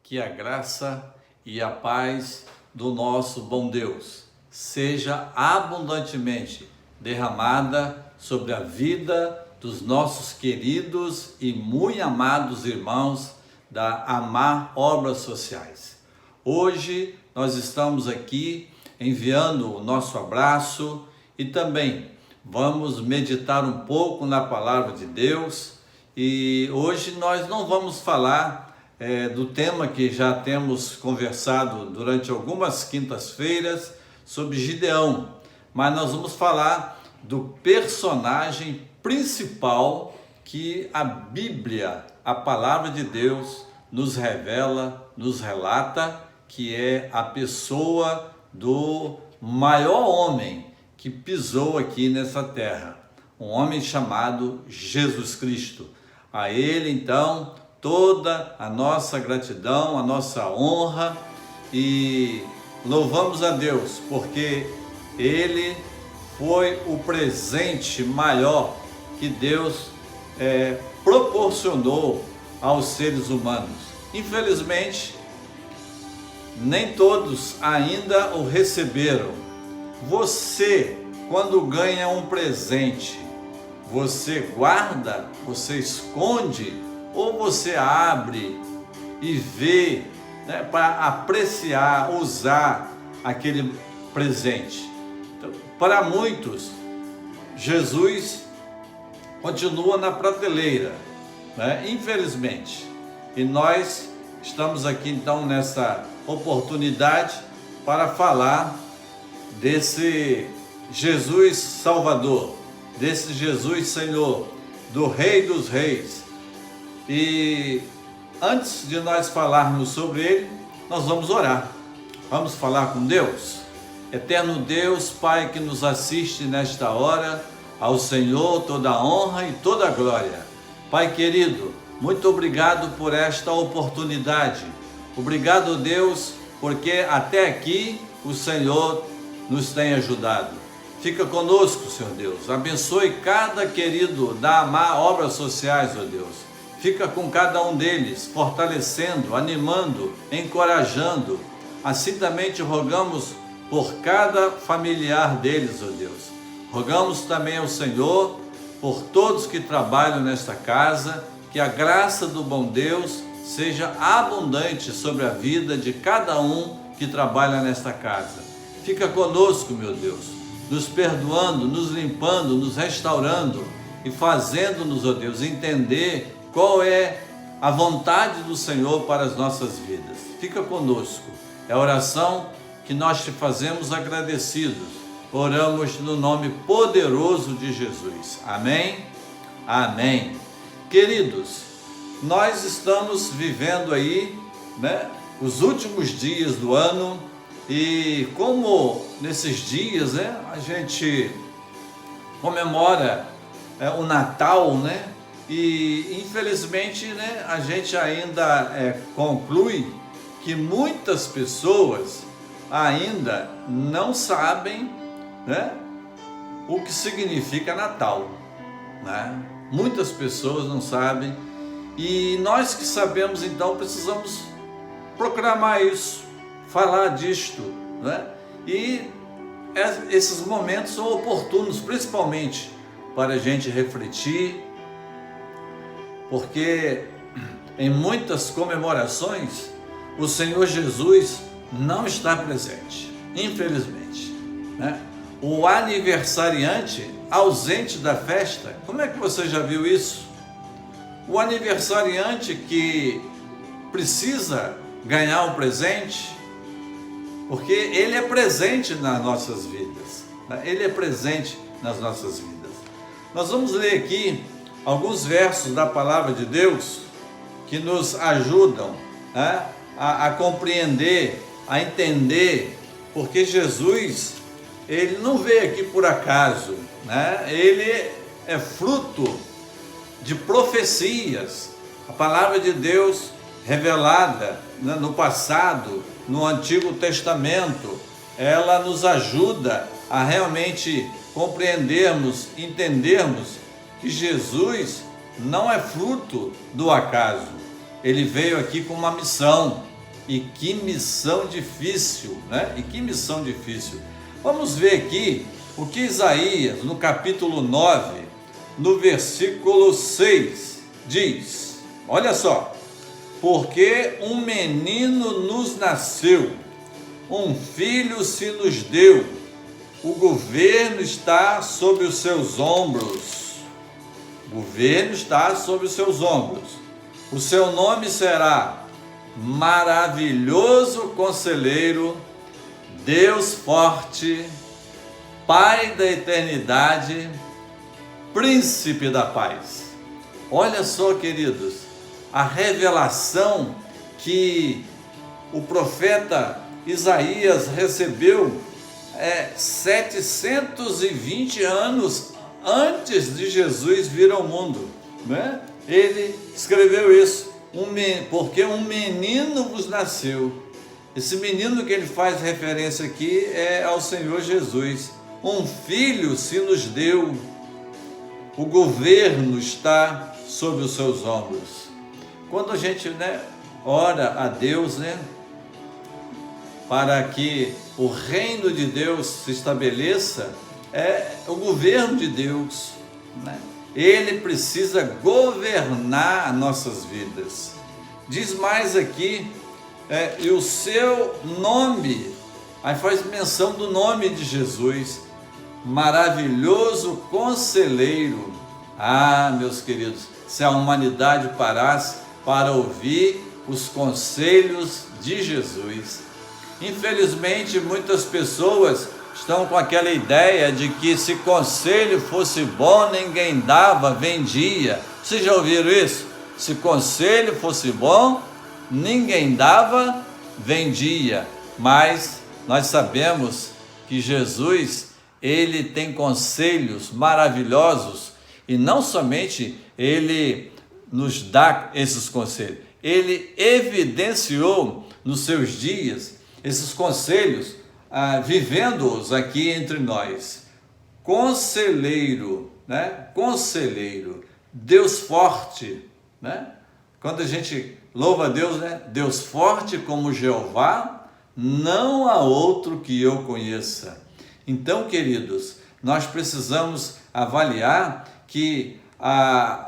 Que a graça e a paz do nosso bom Deus seja abundantemente derramada sobre a vida dos nossos queridos e muito amados irmãos da Amar Obras Sociais. Hoje nós estamos aqui enviando o nosso abraço e também vamos meditar um pouco na palavra de Deus. E hoje nós não vamos falar do tema que já temos conversado durante algumas quintas-feiras sobre Gideão, mas nós vamos falar do personagem principal que a Bíblia, a palavra de Deus, nos revela, nos relata, que é a pessoa do maior homem que pisou aqui nessa terra, um homem chamado Jesus Cristo. A ele, então, toda a nossa gratidão, a nossa honra, e louvamos a Deus, porque ele foi o presente maior que Deus proporcionou aos seres humanos. Infelizmente, nem todos ainda o receberam. Você, quando ganha um presente, você guarda, você esconde, ou você abre e vê, para apreciar, usar aquele presente? Então, para muitos, Jesus continua na prateleira, infelizmente. E nós estamos aqui então nessa oportunidade para falar desse Jesus Salvador, desse Jesus Senhor, do Rei dos Reis. E antes de nós falarmos sobre ele, nós vamos orar. Vamos falar com Deus. Eterno Deus, Pai que nos assiste nesta hora, ao Senhor toda a honra e toda a glória. Pai querido, muito obrigado por esta oportunidade. Obrigado, Deus, porque até aqui o Senhor nos tem ajudado. Fica conosco, Senhor Deus. Abençoe cada querido da Amar Obras Sociais, ó Deus. Fica com cada um deles, fortalecendo, animando, encorajando. Assim também te rogamos por cada familiar deles, ó Deus. Rogamos também ao Senhor por todos que trabalham nesta casa, que a graça do bom Deus seja abundante sobre a vida de cada um que trabalha nesta casa. Fica conosco, meu Deus, nos perdoando, nos limpando, nos restaurando e fazendo-nos, ó Deus, entender qual é a vontade do Senhor para as nossas vidas. Fica conosco. É a oração que nós te fazemos agradecidos. Oramos no nome poderoso de Jesus. Amém? Amém. Queridos, nós estamos vivendo aí, os últimos dias do ano, e como nesses dias, a gente comemora o Natal, E infelizmente, a gente ainda conclui que muitas pessoas ainda não sabem, o que significa Natal, Muitas pessoas não sabem, e nós que sabemos, então, precisamos proclamar isso, falar disto, E esses momentos são oportunos, principalmente para a gente refletir, porque em muitas comemorações o Senhor Jesus não está presente, infelizmente, O aniversariante ausente da festa, como é que você já viu isso? O aniversariante que precisa ganhar um presente, porque ele é presente nas nossas vidas, Ele é presente nas nossas vidas. Nós vamos ler aqui alguns versos da palavra de Deus que nos ajudam a compreender, a entender, porque Jesus, ele não veio aqui por acaso, Ele é fruto de profecias. A palavra de Deus revelada no passado, no Antigo Testamento, ela nos ajuda a realmente compreendermos, entendermos que Jesus não é fruto do acaso. Ele veio aqui com uma missão, E que missão difícil, né? E que missão difícil. Vamos ver aqui o que Isaías, no capítulo 9, no versículo 6, diz. Olha só. Porque um menino nos nasceu, um filho se nos deu, o governo está sobre os seus ombros. O governo está sobre os seus ombros. O seu nome será Maravilhoso Conselheiro, Deus Forte, Pai da Eternidade, Príncipe da Paz. Olha só, queridos, a revelação que o profeta Isaías recebeu 720 anos antes de Jesus vir ao mundo, né? Ele escreveu isso, porque um menino vos nasceu. Esse menino que ele faz referência aqui é ao Senhor Jesus. Um filho se nos deu, o governo está sobre os seus ombros. Quando a gente, ora a Deus, para que o reino de Deus se estabeleça, é o governo de Deus, Ele precisa governar nossas vidas. Diz mais aqui, e o seu nome, aí faz menção do nome de Jesus, Maravilhoso Conselheiro. Ah, meus queridos, se a humanidade parasse para ouvir os conselhos de Jesus. Infelizmente, muitas pessoas estão com aquela ideia de que se conselho fosse bom, ninguém dava, vendia. Vocês já ouviram isso? Se conselho fosse bom, ninguém dava, vendia. Mas nós sabemos que Jesus, ele tem conselhos maravilhosos, e não somente ele nos dá esses conselhos, ele evidenciou nos seus dias esses conselhos, vivendo-os aqui entre nós. Conselheiro, Conselheiro, Deus forte, Quando a gente louva a Deus, Deus forte como Jeová, não há outro que eu conheça. Então, queridos, nós precisamos avaliar que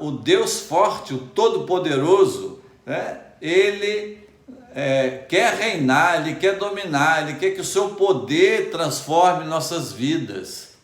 o Deus forte, o Todo-Poderoso, ele quer reinar, ele quer dominar, ele quer que o seu poder transforme nossas vidas,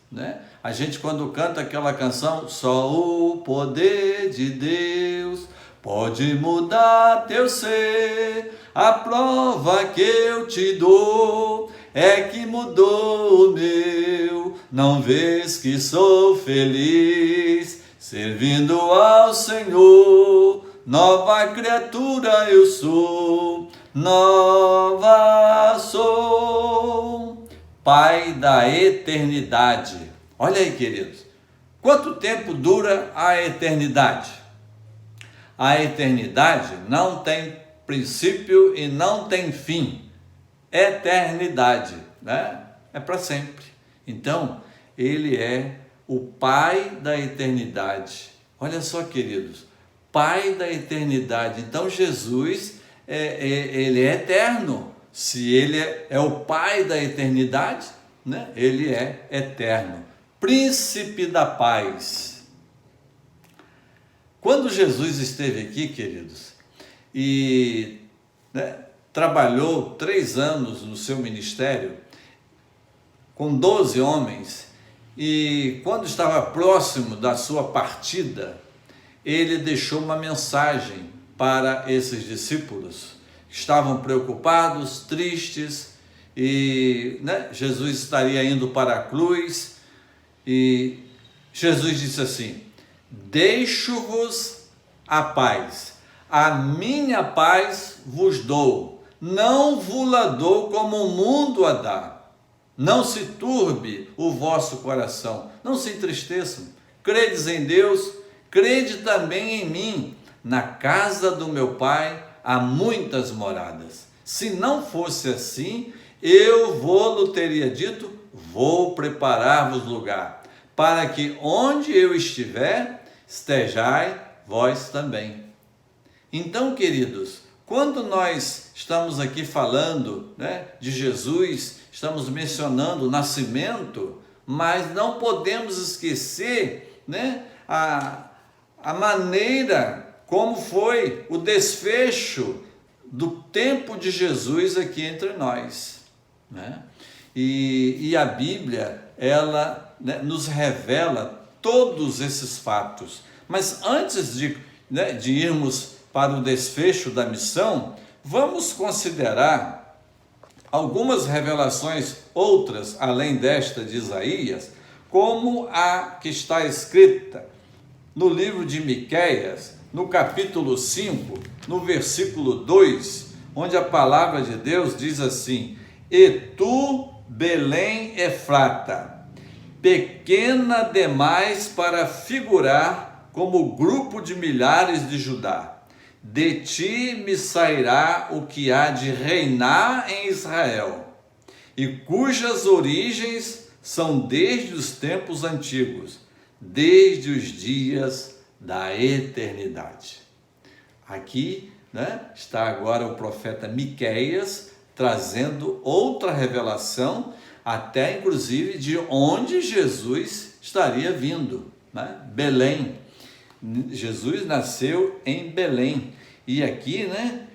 A gente, quando canta aquela canção, só o poder de Deus pode mudar teu ser, a prova que eu te dou é que mudou o meu, não vês que sou feliz, servindo ao Senhor, nova criatura eu sou, nova sou, Pai da eternidade. Olha aí, queridos, quanto tempo dura a eternidade? A eternidade não tem princípio e não tem fim. Eternidade, É para sempre. Então, ele é o Pai da eternidade. Olha só, queridos, Pai da eternidade. Então, Jesus, ele é eterno. Se ele é o Pai da eternidade, ele é eterno. Príncipe da paz. Quando Jesus esteve aqui, queridos, e trabalhou 3 anos no seu ministério, com 12 homens, e quando estava próximo da sua partida, ele deixou uma mensagem para esses discípulos, que estavam preocupados, tristes, e Jesus estaria indo para a cruz, e Jesus disse assim: deixo-vos a paz, a minha paz vos dou, não vos-la dou como o mundo a dá. Não se turbe o vosso coração, não se entristeçam. Credes em Deus, crede também em mim. Na casa do meu Pai há muitas moradas. Se não fosse assim, eu vou-lo teria dito, vou preparar-vos lugar, para que onde eu estiver, estejai vós também. Então, queridos, Quando nós estamos aqui falando, né, de Jesus, estamos mencionando o nascimento, mas não podemos esquecer, né, a maneira como foi o desfecho do tempo de Jesus aqui entre nós, né? E a Bíblia, ela, né, nos revela todos esses fatos. Mas antes de irmos para o desfecho da missão, vamos considerar algumas revelações outras, além desta de Isaías, como a que está escrita no livro de Miqueias, no capítulo 5, no versículo 2, onde a palavra de Deus diz assim: E tu, Belém Efrata, pequena demais para figurar como grupo de milhares de Judá, de ti me sairá o que há de reinar em Israel, e cujas origens são desde os tempos antigos, desde os dias da eternidade. Aqui, né, está agora o profeta Miqueias trazendo outra revelação, até inclusive de onde Jesus estaria vindo, né? Belém. Jesus nasceu em Belém, e aqui, né,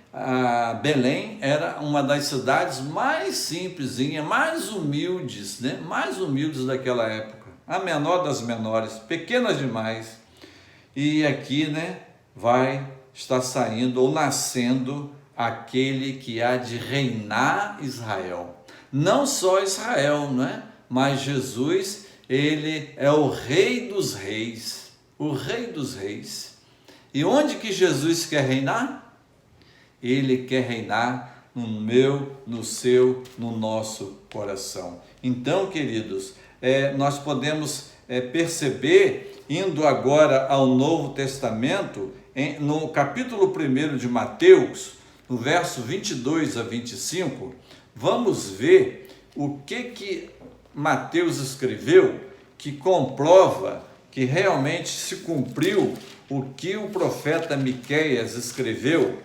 Belém era uma das cidades mais simplesinhas, mais humildes, né, mais humildes daquela época, a menor das menores, pequenas demais. E aqui, né, vai estar saindo ou nascendo aquele que há de reinar Israel. Não só Israel, né, mas Jesus, ele é o Rei dos Reis, o Rei dos Reis. E onde que Jesus quer reinar? Ele quer reinar no meu, no seu, no nosso coração. Então, queridos, nós podemos perceber, indo agora ao Novo Testamento, no capítulo 1 de Mateus, no verso 22 a 25, vamos ver o que Mateus escreveu que comprova que realmente se cumpriu o que o profeta Miqueias escreveu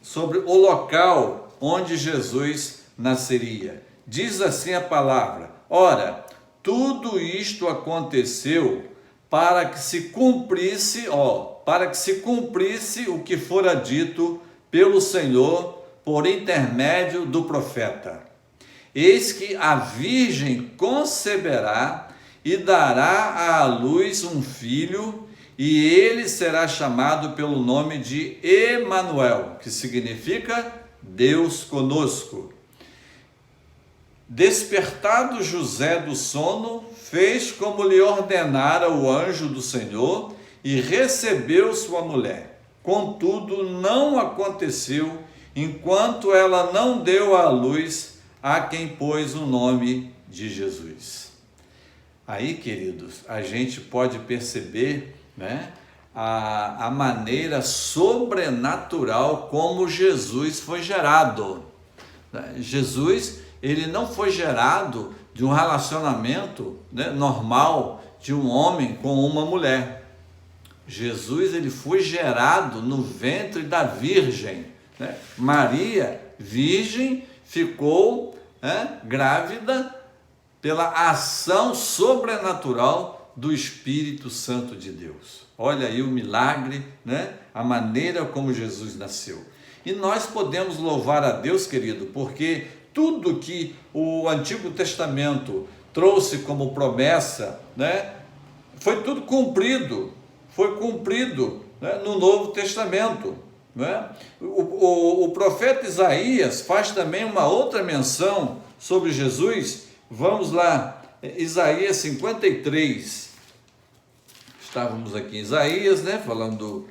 sobre o local onde Jesus nasceria. Diz assim a palavra: ora, tudo isto aconteceu para que se cumprisse, o que fora dito pelo Senhor por intermédio do profeta. Eis que a virgem conceberá e dará à luz um filho, e ele será chamado pelo nome de Emanuel, que significa Deus conosco. Despertado José do sono, fez como lhe ordenara o anjo do Senhor e recebeu sua mulher. Contudo, não aconteceu enquanto ela não deu à luz a quem pôs o nome de Jesus. Aí, queridos, a gente pode perceber, né, a maneira sobrenatural como Jesus foi gerado. Jesus, ele não foi gerado de um relacionamento, né, normal de um homem com uma mulher. Jesus, ele foi gerado no ventre da Virgem, né? Maria, virgem, ficou, né, grávida pela ação sobrenatural do Espírito Santo de Deus. Olha aí o milagre, né? A maneira como Jesus nasceu. E nós podemos louvar a Deus, querido, porque tudo que o Antigo Testamento trouxe como promessa, né, foi tudo cumprido, né, no Novo Testamento. Né? O profeta Isaías faz também uma outra menção sobre Jesus. Vamos lá, Isaías 53. Estávamos aqui em Isaías, né, falando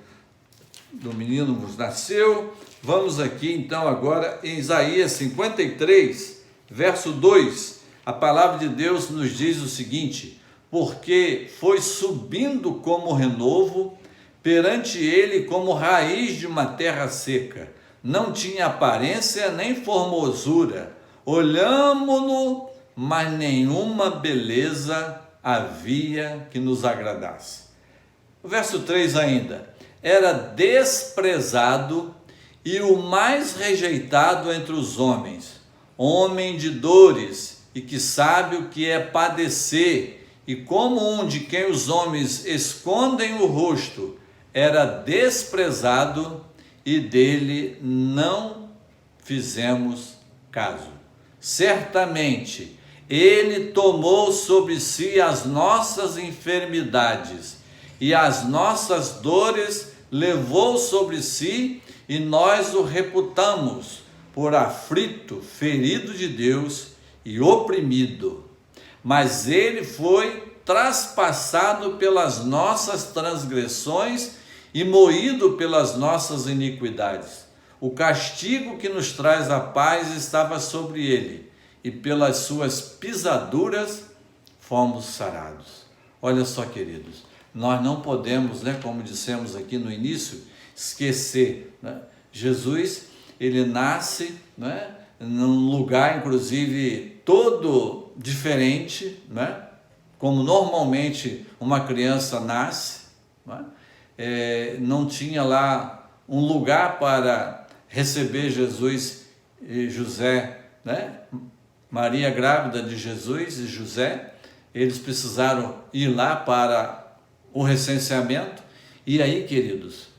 do menino nos nasceu. Vamos aqui então agora em Isaías 53, verso 2. A palavra de Deus nos diz o seguinte: porque foi subindo como renovo, perante ele como raiz de uma terra seca, não tinha aparência nem formosura, olhamo-no, mas nenhuma beleza havia que nos agradasse. O verso 3 ainda: era desprezado e o mais rejeitado entre os homens, homem de dores e que sabe o que é padecer, e como um de quem os homens escondem o rosto, era desprezado e dele não fizemos caso. Certamente, ele tomou sobre si as nossas enfermidades e as nossas dores levou sobre si, e nós o reputamos por aflito, ferido de Deus e oprimido. Mas ele foi traspassado pelas nossas transgressões e moído pelas nossas iniquidades. O castigo que nos traz a paz estava sobre ele, e pelas suas pisaduras fomos sarados. Olha só, queridos, nós não podemos, como dissemos aqui no início, esquecer, Jesus, ele nasce, num lugar, inclusive, todo diferente, como normalmente uma criança nasce, não tinha lá um lugar para receber Jesus e José, Maria grávida de Jesus e José, eles precisaram ir lá para o recenseamento, e aí, queridos,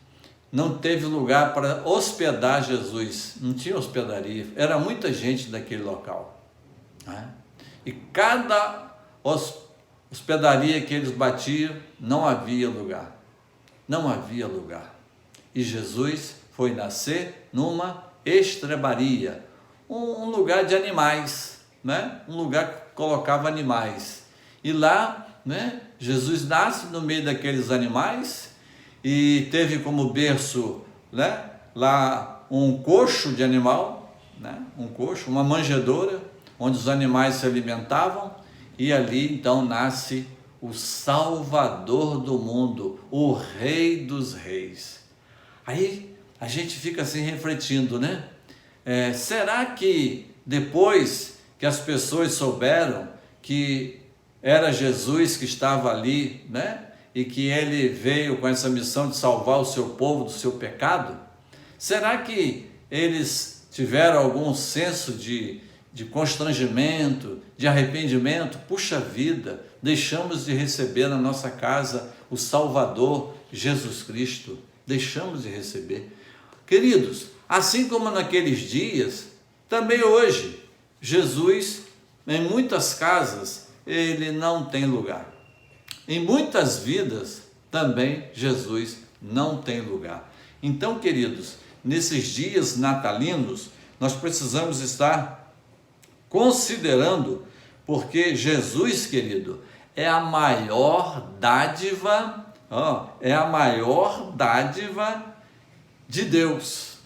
não teve lugar para hospedar Jesus, não tinha hospedaria, era muita gente daquele local, e cada hospedaria que eles batiam, não havia lugar, e Jesus foi nascer numa estrebaria, um lugar de animais, um lugar que colocava animais, e lá, Jesus nasce no meio daqueles animais, e teve como berço, lá um coxo de animal, um coxo, uma manjedoura, onde os animais se alimentavam, e ali então nasce o Salvador do mundo, o Rei dos Reis. Aí a gente fica assim refletindo, será que depois que as pessoas souberam que era Jesus que estava ali, e que ele veio com essa missão de salvar o seu povo do seu pecado, será que eles tiveram algum senso de constrangimento, de arrependimento? Puxa vida, deixamos de receber na nossa casa o Salvador Jesus Cristo, deixamos de receber. Queridos, assim como naqueles dias, também hoje, Jesus, em muitas casas, ele não tem lugar. Em muitas vidas também Jesus não tem lugar. Então, queridos, nesses dias natalinos, nós precisamos estar considerando, porque Jesus, querido, é a maior dádiva, de Deus.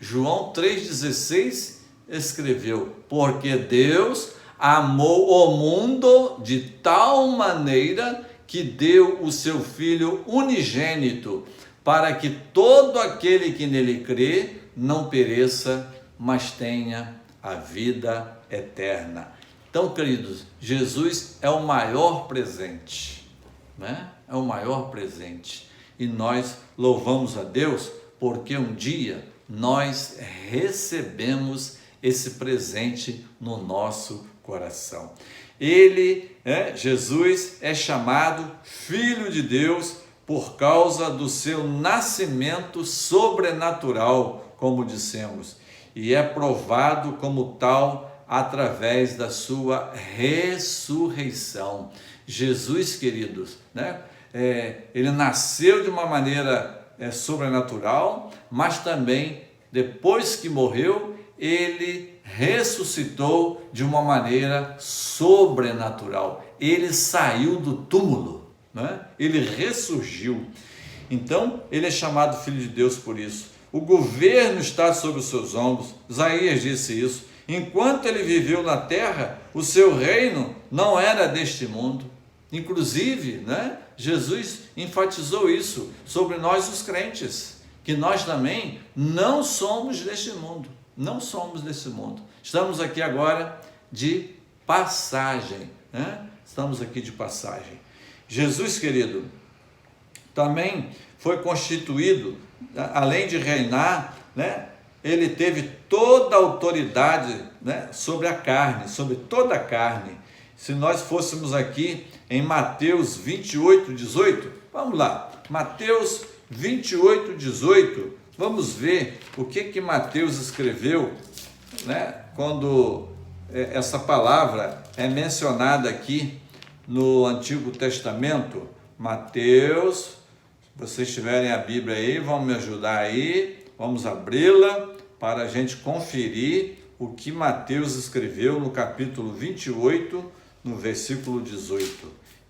João 3,16 escreveu: porque Deus amou o mundo de tal maneira que deu o seu Filho unigênito, para que todo aquele que nele crê não pereça, mas tenha a vida eterna. Então, queridos, Jesus é o maior presente, É o maior presente. E nós louvamos a Deus porque um dia nós recebemos esse presente no nosso coração. Jesus é chamado Filho de Deus por causa do seu nascimento sobrenatural, como dissemos, e é provado como tal através da sua ressurreição. Jesus, queridos, ele nasceu de uma maneira sobrenatural, mas também, depois que morreu, ele ressuscitou de uma maneira sobrenatural. Ele saiu do túmulo, ele ressurgiu. Então, ele é chamado Filho de Deus por isso. O governo está sobre os seus ombros. Isaías disse isso. Enquanto ele viveu na terra, o seu reino não era deste mundo. Inclusive, Jesus enfatizou isso sobre nós, os crentes, que nós também não somos deste mundo. Não somos desse mundo. Estamos aqui agora de passagem, Estamos aqui de passagem. Jesus, querido, também foi constituído, além de reinar, né, ele teve toda a autoridade, né, sobre a carne, sobre toda a carne. Se nós fôssemos aqui em Mateus 28, 18, vamos lá, Mateus 28, 18, vamos ver o que Mateus escreveu, né, quando essa palavra é mencionada aqui no Antigo Testamento. Mateus, se vocês tiverem a Bíblia aí, vão me ajudar aí, vamos abri-la para a gente conferir o que Mateus escreveu no capítulo 28, no versículo 18.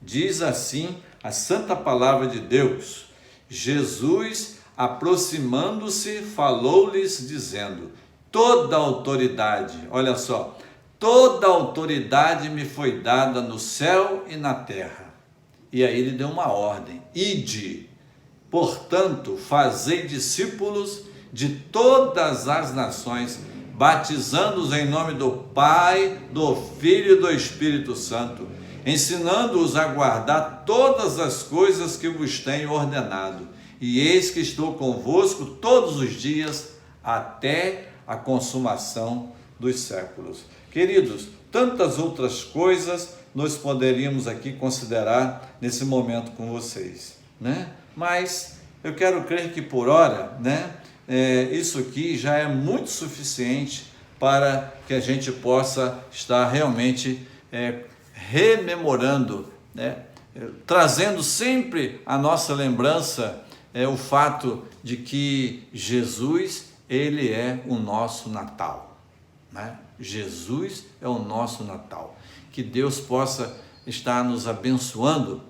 Diz assim a santa palavra de Deus: Jesus, aproximando-se, falou-lhes dizendo: toda autoridade, olha só, toda autoridade me foi dada no céu e na terra. E aí ele deu uma ordem: ide, portanto, fazei discípulos de todas as nações, batizando-os em nome do Pai, do Filho e do Espírito Santo, ensinando-os a guardar todas as coisas que vos tenho ordenado. E eis que estou convosco todos os dias, até a consumação dos séculos. Queridos, tantas outras coisas nós poderíamos aqui considerar nesse momento com vocês, né? Mas eu quero crer que por hora, né, isso aqui já é muito suficiente para que a gente possa estar realmente rememorando, né, trazendo sempre à nossa lembrança o fato de que Jesus, ele é o nosso Natal, né? Jesus é o nosso Natal. Que Deus possa estar nos abençoando,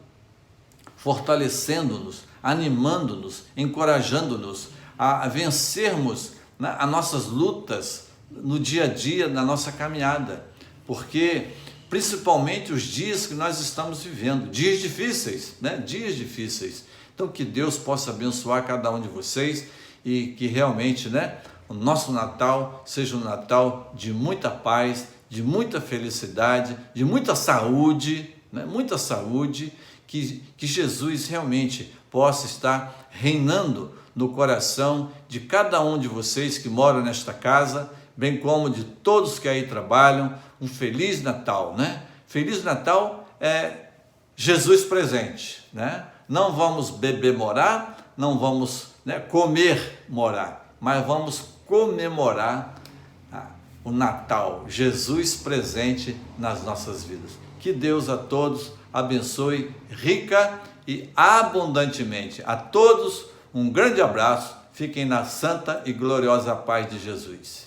fortalecendo-nos, animando-nos, encorajando-nos a vencermos, né, as nossas lutas no dia a dia, na nossa caminhada, porque principalmente os dias que nós estamos vivendo, dias difíceis, né? Dias difíceis. Então que Deus possa abençoar cada um de vocês e que realmente, né, o nosso Natal seja um Natal de muita paz, de muita felicidade, de muita saúde, né? Muita saúde, que Jesus realmente possa estar reinando no coração de cada um de vocês que moram nesta casa, bem como de todos que aí trabalham. Um Feliz Natal, né? Feliz Natal é Jesus presente, né? Não vamos beber morar, não vamos, né, comer morar, mas vamos comemorar o Natal, Jesus presente nas nossas vidas. Que Deus a todos abençoe rica e abundantemente. A todos um grande abraço, fiquem na santa e gloriosa paz de Jesus.